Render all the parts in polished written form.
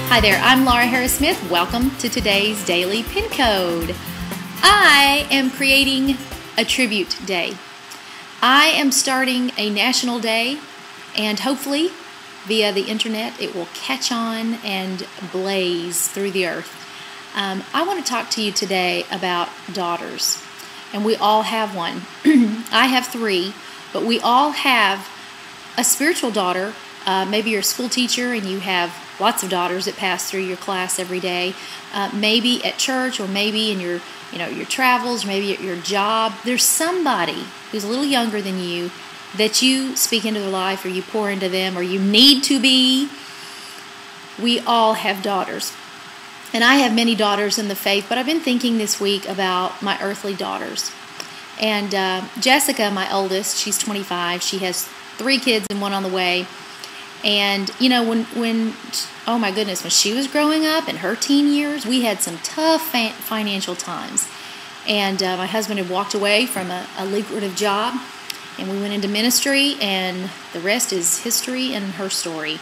Hi there, I'm Laura Harris Smith. Welcome to today's Daily Pin Code. I am creating a tribute day. I am starting a national day, and hopefully via the internet it will catch on and blaze through the earth. I want to talk to you today about daughters, and we all have one. I have 3, but we all have a spiritual daughter. Maybe you're a school teacher and you have lots of daughters that pass through your class every day. Maybe at church, or maybe in your travels, maybe at your job. There's somebody who's a little younger than you that you speak into their life, or you pour into them, or you need to be. We all have daughters. And I have many daughters in the faith, but I've been thinking this week about my earthly daughters. And Jessica, my oldest, she's 25. She has 3 kids and 1 on the way. And, when oh my goodness, when she was growing up in her teen years, we had some tough financial times. And my husband had walked away from a lucrative job, and we went into ministry, and the rest is history and her story.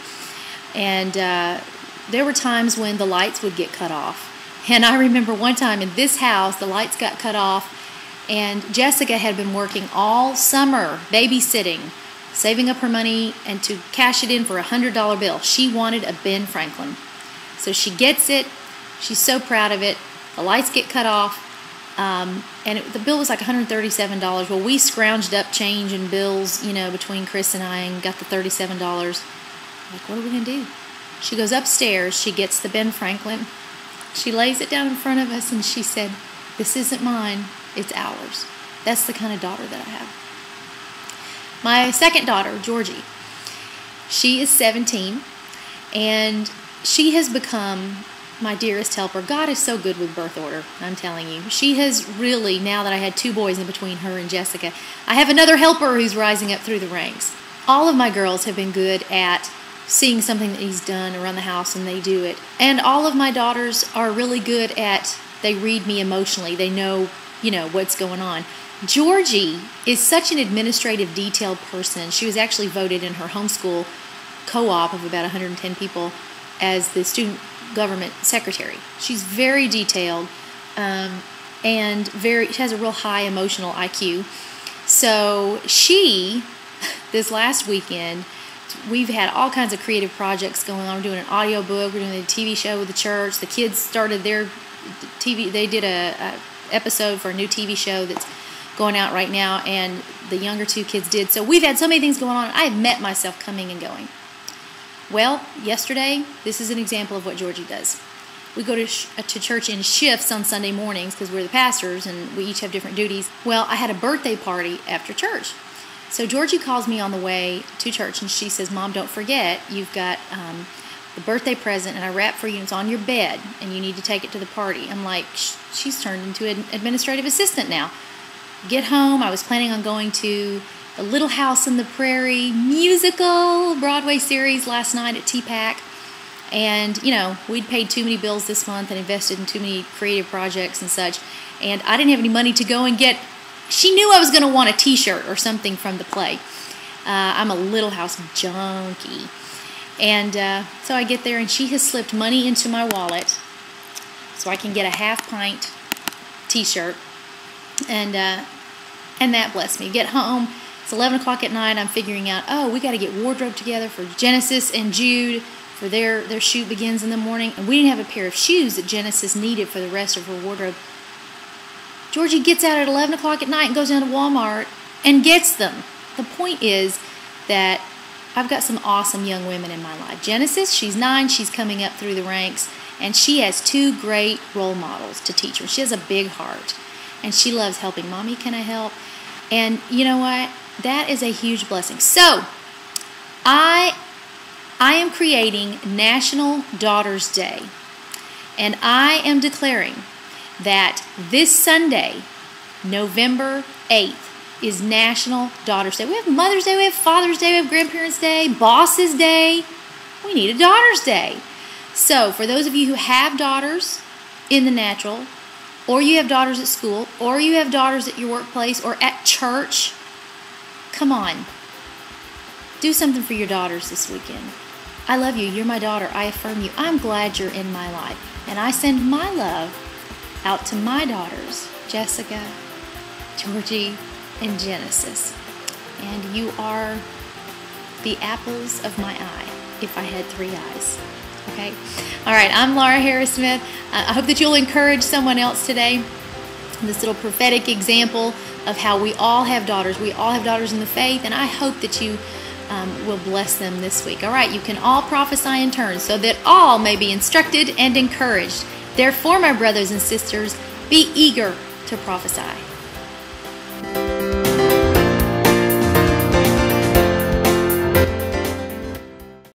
And there were times when the lights would get cut off. And I remember one time in this house, the lights got cut off, and Jessica had been working all summer babysitting, saving up her money and to cash it in for a $100 bill. She wanted a Ben Franklin. So she gets it. She's so proud of it. The lights get cut off. The bill was like $137. Well, we scrounged up change and bills, between Chris and I, and got the $37. Like, what are we going to do? She goes upstairs. She gets the Ben Franklin. She lays it down in front of us, and she said, "This isn't mine. It's ours." That's the kind of daughter that I have. My second daughter, Georgie, she is 17, and she has become my dearest helper. God is so good with birth order, I'm telling you. She has really, now that I had 2 boys in between her and Jessica, I have another helper who's rising up through the ranks. All of my girls have been good at seeing something that needs done around the house, and they do it. And all of my daughters are really good at, they read me emotionally. They know, what's going on. Georgie is such an administrative, detailed person. She was actually voted in her homeschool co-op of about 110 people as the student government secretary. She's very detailed and she has a real high emotional IQ. So this last weekend, we've had all kinds of creative projects going on. We're doing an audio book. We're doing a TV show with the church. The kids started their TV. They did a episode for a new TV show that's going out right now, and the younger 2 kids did. So we've had so many things going on. I have met myself coming and going. Well, yesterday, this is an example of what Georgie does. We go to church in shifts on Sunday mornings because we're the pastors and we each have different duties. Well, I had a birthday party after church. So Georgie calls me on the way to church, and she says, "Mom, don't forget, you've got the birthday present, and I wrapped for you, and it's on your bed, and you need to take it to the party." I'm like, she's turned into an administrative assistant now. Get home, I was planning on going to the Little House on the Prairie musical Broadway series last night at TPAC. And, we'd paid too many bills this month and invested in too many creative projects and such. And I didn't have any money to go and get. She knew I was going to want a t-shirt or something from the play. I'm a Little House junkie. And so I get there, and she has slipped money into my wallet so I can get a half-pint t-shirt. And that blessed me. Get home, it's 11 o'clock at night. I'm figuring out, we got to get wardrobe together for Genesis and Jude for their shoot begins in the morning. And we didn't have a pair of shoes that Genesis needed for the rest of her wardrobe. Georgie gets out at 11 o'clock at night and goes down to Walmart and gets them. The point is that I've got some awesome young women in my life. Genesis, she's 9, she's coming up through the ranks, and she has 2 great role models to teach her. She has a big heart. And she loves helping. "Mommy, can I help?" And you know what? That is a huge blessing. So, I am creating National Daughters Day. And I am declaring that this Sunday, November 8th, is National Daughters Day. We have Mother's Day, we have Father's Day, we have Grandparents' Day, Boss's Day. We need a Daughter's Day. So, for those of you who have daughters in the natural, or you have daughters at school, or you have daughters at your workplace or at church, come on. Do something for your daughters this weekend. I love you. You're my daughter. I affirm you. I'm glad you're in my life. And I send my love out to my daughters, Jessica, Georgie, and Genesis. And you are the apples of my eye, if I had 3 eyes. Okay? All right, I'm Laura Harris Smith. I hope that you'll encourage someone else today. This little prophetic example of how we all have daughters. We all have daughters in the faith, and I hope that you will bless them this week. All right, you can all prophesy in turn so that all may be instructed and encouraged. Therefore, my brothers and sisters, be eager to prophesy.